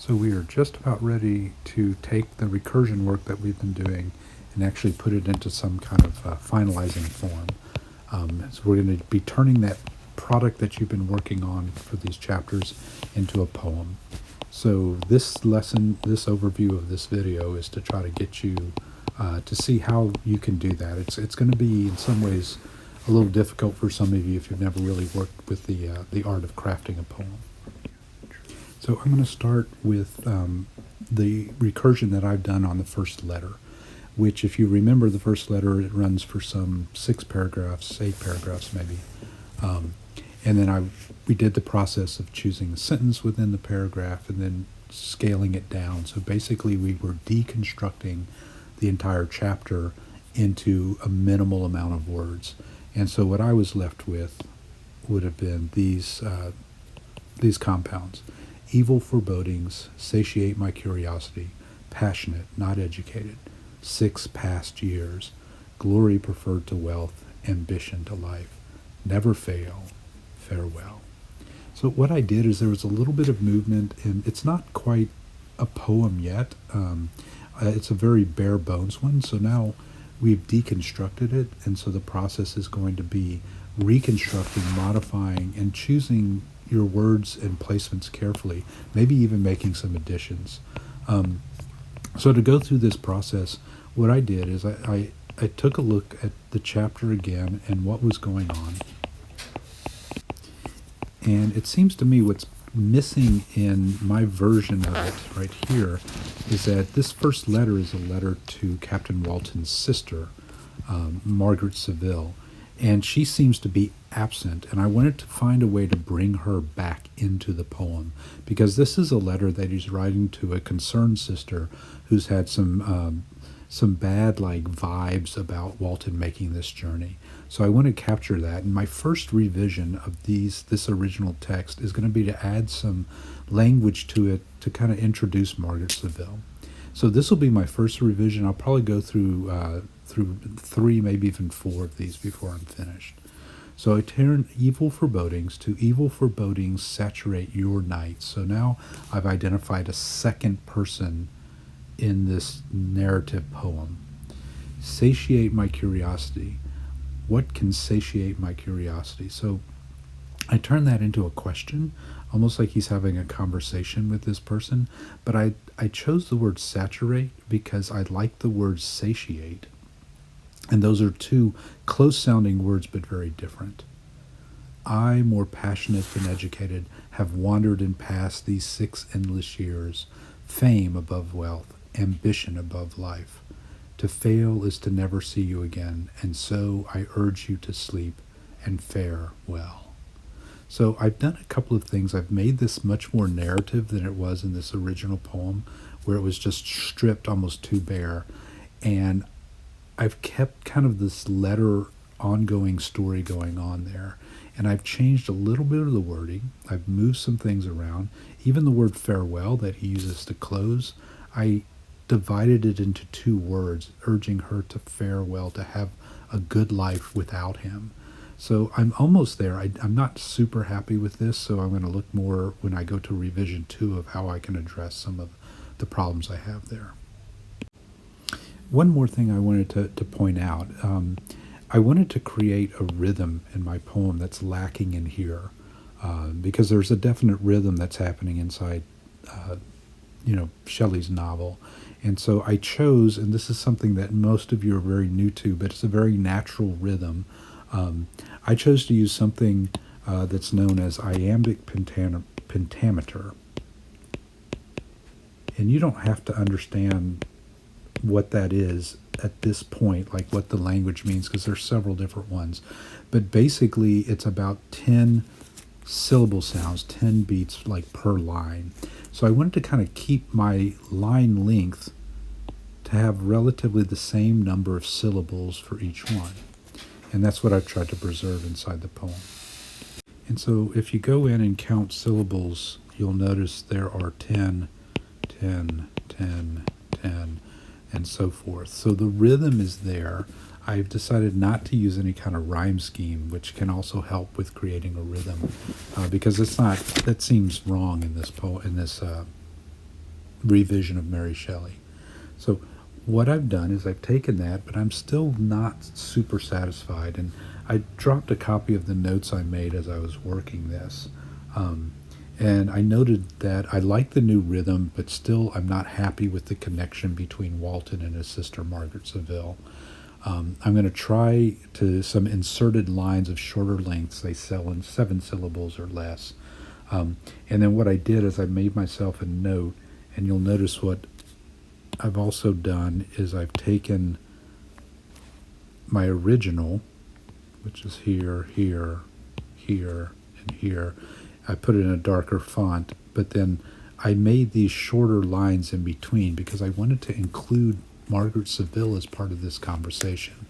So we are just about ready to take the recursion work that we've been doing and actually put it into some kind of finalizing form. So we're going to be turning that product that you've been working on for these chapters into a poem. So this lesson, this overview of this video is to try to get you to see how you can do that. It's going to be in some ways a little difficult for some of you if you've never really worked with the art of crafting a poem. So I'm going to start with the recursion that I've done on the first letter, which, if you remember the first letter, it runs for some 6 paragraphs, 8 paragraphs maybe. And then we did the process of choosing a sentence within the paragraph and then scaling it down. So basically we were deconstructing the entire chapter into a minimal amount of words. And so what I was left with would have been these compounds. Evil forebodings satiate my curiosity, passionate, not educated. 6 past years, glory preferred to wealth, ambition to life. Never fail, farewell. So what I did is there was a little bit of movement, and it's not quite a poem yet. It's a very bare bones one. So now we've deconstructed it, and so the process is going to be reconstructing, modifying, and choosing your words and placements carefully, maybe even making some additions. So to go through this process, what I did is I took a look at the chapter again and what was going on. And it seems to me what's missing in my version of it right here is that this first letter is a letter to Captain Walton's sister, Margaret Seville. And she seems to be absent, and I wanted to find a way to bring her back into the poem, because this is a letter that he's writing to a concerned sister who's had some bad vibes about Walton making this journey. So I want to capture that, and my first revision of this original text is going to be to add some language to it to kind of introduce Margaret Seville. So this will be my first revision. I'll probably go through 3, maybe even 4 of these before I'm finished. So I turn evil forebodings to evil forebodings saturate your night. So now I've identified a second person in this narrative poem. Satiate my curiosity. What can satiate my curiosity? So I turn that into a question, almost like he's having a conversation with this person. But I chose the word saturate because I like the word satiate. And those are 2 close-sounding words, but very different. I, more passionate than educated, have wandered and passed these 6 endless years. Fame above wealth, ambition above life. To fail is to never see you again, and so I urge you to sleep and fare well. So I've done a couple of things. I've made this much more narrative than it was in this original poem, where it was just stripped almost too bare. And I've kept kind of this letter ongoing story going on there. And I've changed a little bit of the wording. I've moved some things around. Even the word farewell that he uses to close, I divided it into 2 words, urging her to farewell, to have a good life without him. So I'm almost there. I'm not super happy with this, so I'm going to look more when I go to revision 2 of how I can address some of the problems I have there. One more thing I wanted to point out. I wanted to create a rhythm in my poem that's lacking in here, because there's a definite rhythm that's happening inside Shelley's novel. And so I chose, and this is something that most of you are very new to, but it's a very natural rhythm. I chose to use something that's known as iambic pentameter. And you don't have to understand what that is at this point, like what the language means, because there's several different ones. But basically, it's about 10 syllable sounds, 10 beats per line. So I wanted to kind of keep my line length to have relatively the same number of syllables for each one. And that's what I've tried to preserve inside the poem. And so if you go in and count syllables, you'll notice there are 10, 10, 10, 10, and so forth. So the rhythm is there. I've decided not to use any kind of rhyme scheme, which can also help with creating a rhythm, because it's not, that seems wrong in this revision of Mary Shelley. So what I've done is I've taken that, but I'm still not super satisfied. And I dropped a copy of the notes I made as I was working this. And I noted that I like the new rhythm, but still I'm not happy with the connection between Walton and his sister Margaret Seville. I'm going to try to some inserted lines of shorter lengths. They sell in 7 syllables or less. And then what I did is I made myself a note, and you'll notice what I've also done is I've taken my original, which is here, here, here, and here. I put it in a darker font, but then I made these shorter lines in between because I wanted to include Margaret Seville as part of this conversation,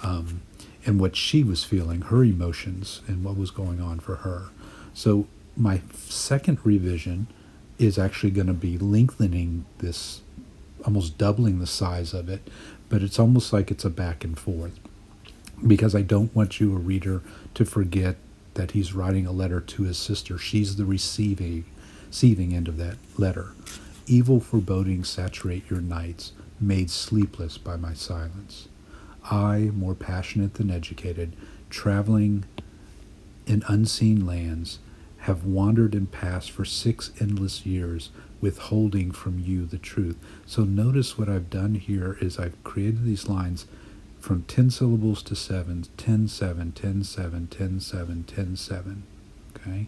and what she was feeling, her emotions, and what was going on for her. So my second revision is actually going to be lengthening this, almost doubling the size of it, but it's almost like it's a back and forth, because I don't want you, a reader, to forget that he's writing a letter to his sister. She's the receiving end of that letter. Evil forebodings saturate your nights, made sleepless by my silence. I, more passionate than educated, traveling in unseen lands, have wandered and passed for 6 endless years, withholding from you the truth. So notice what I've done here is I've created these lines from 10 syllables to 7, 10, 7, 10, 7, 10, 7, 10, 7. Okay?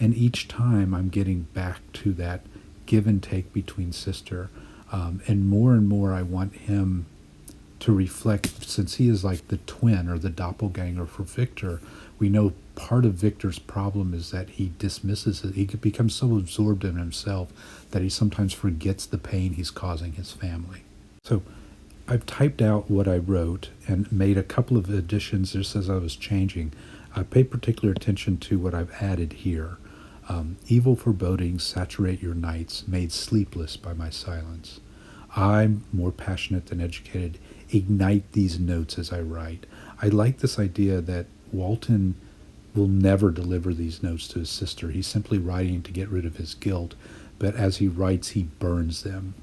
And each time I'm getting back to that give and take between sister. And more I want him to reflect, since he is like the twin or the doppelganger for Victor. We know part of Victor's problem is that he dismisses it. He becomes so absorbed in himself that he sometimes forgets the pain he's causing his family. So I've typed out what I wrote and made a couple of additions just as I was changing. I paid particular attention to what I've added here. Evil forebodings saturate your nights, made sleepless by my silence. I'm more passionate than educated. Ignite these notes as I write. I like this idea that Walton will never deliver these notes to his sister. He's simply writing to get rid of his guilt, but as he writes, he burns them.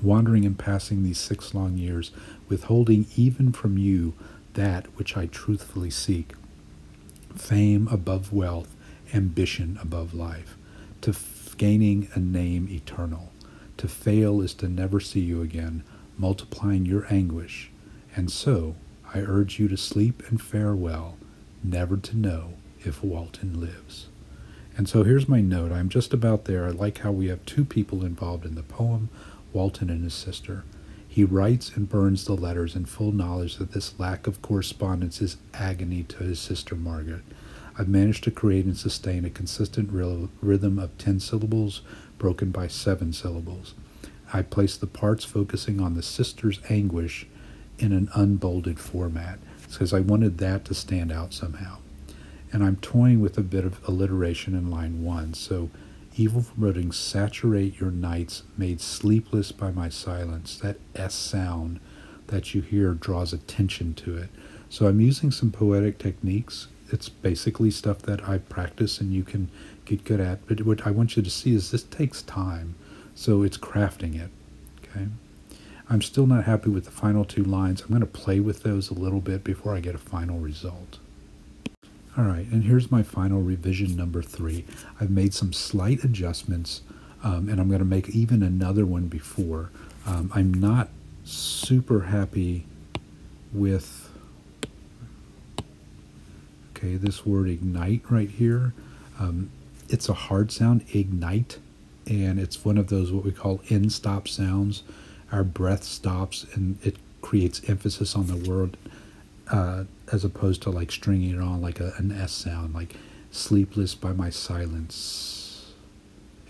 Wandering and passing these 6 long years, withholding even from you that which I truthfully seek. Fame above wealth, ambition above life, to gaining a name eternal. To fail is to never see you again, multiplying your anguish. And so I urge you to sleep and fare well, never to know if Walton lives. And so here's my note. I'm just about there. I like how we have 2 people involved in the poem, Walton and his sister. He writes and burns the letters in full knowledge that this lack of correspondence is agony to his sister Margaret. I've managed to create and sustain a consistent rhythm of 10 syllables broken by 7 syllables. I place the parts focusing on the sister's anguish in an unbolded format because I wanted that to stand out somehow. And I'm toying with a bit of alliteration in line 1. So, evil forebodings saturate your nights, made sleepless by my silence. That S sound that you hear draws attention to it. So I'm using some poetic techniques. It's basically stuff that I practice and you can get good at. But what I want you to see is this takes time. So it's crafting it. Okay. I'm still not happy with the final 2 lines. I'm going to play with those a little bit before I get a final result. All right, and here's my final revision number 3. I've made some slight adjustments, and I'm going to make even another one before. I'm not super happy with, this word ignite right here. It's a hard sound, ignite, and it's one of those what we call end-stop sounds. Our breath stops, and it creates emphasis on the word, as opposed to like stringing it on like an S sound, like sleepless by my silence.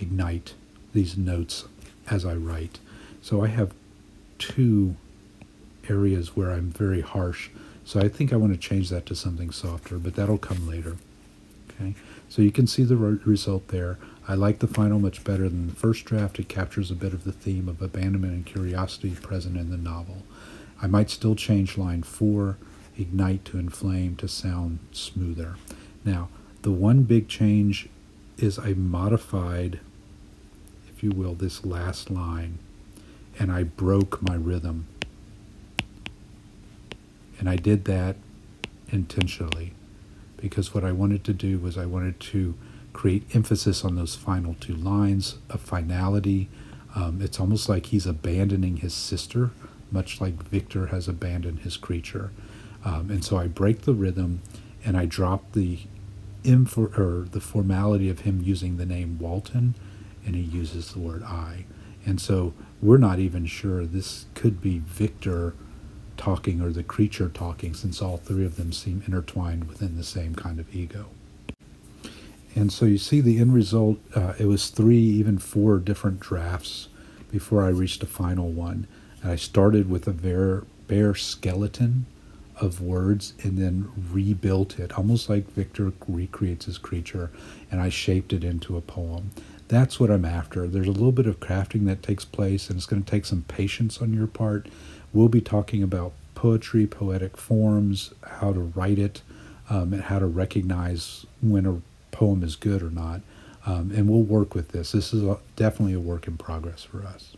Ignite these notes as I write. So I have 2 areas where I'm very harsh. So I think I want to change that to something softer, but that'll come later. Okay, so you can see the result there. I like the final much better than the first draft. It captures a bit of the theme of abandonment and curiosity present in the novel. I might still change line 4, ignite to inflame, to sound smoother. Now, the one big change is I modified, if you will, this last line, and I broke my rhythm. And I did that intentionally because what I wanted to do was I wanted to create emphasis on those final two lines, a finality. It's almost like he's abandoning his sister, much like Victor has abandoned his creature. And so I break the rhythm and I drop the the formality of him using the name Walton, and he uses the word I. And so we're not even sure this could be Victor talking or the creature talking, since all three of them seem intertwined within the same kind of ego. And so you see the end result, it was 3, even 4 different drafts before I reached a final one. And I started with a bare skeleton of words and then rebuilt it, almost like Victor recreates his creature, and I shaped it into a poem. That's what I'm after. There's a little bit of crafting that takes place, and it's going to take some patience on your part. We'll be talking about poetry, poetic forms, how to write it, and how to recognize when a poem is good or not. And we'll work with this. This is definitely a work in progress for us.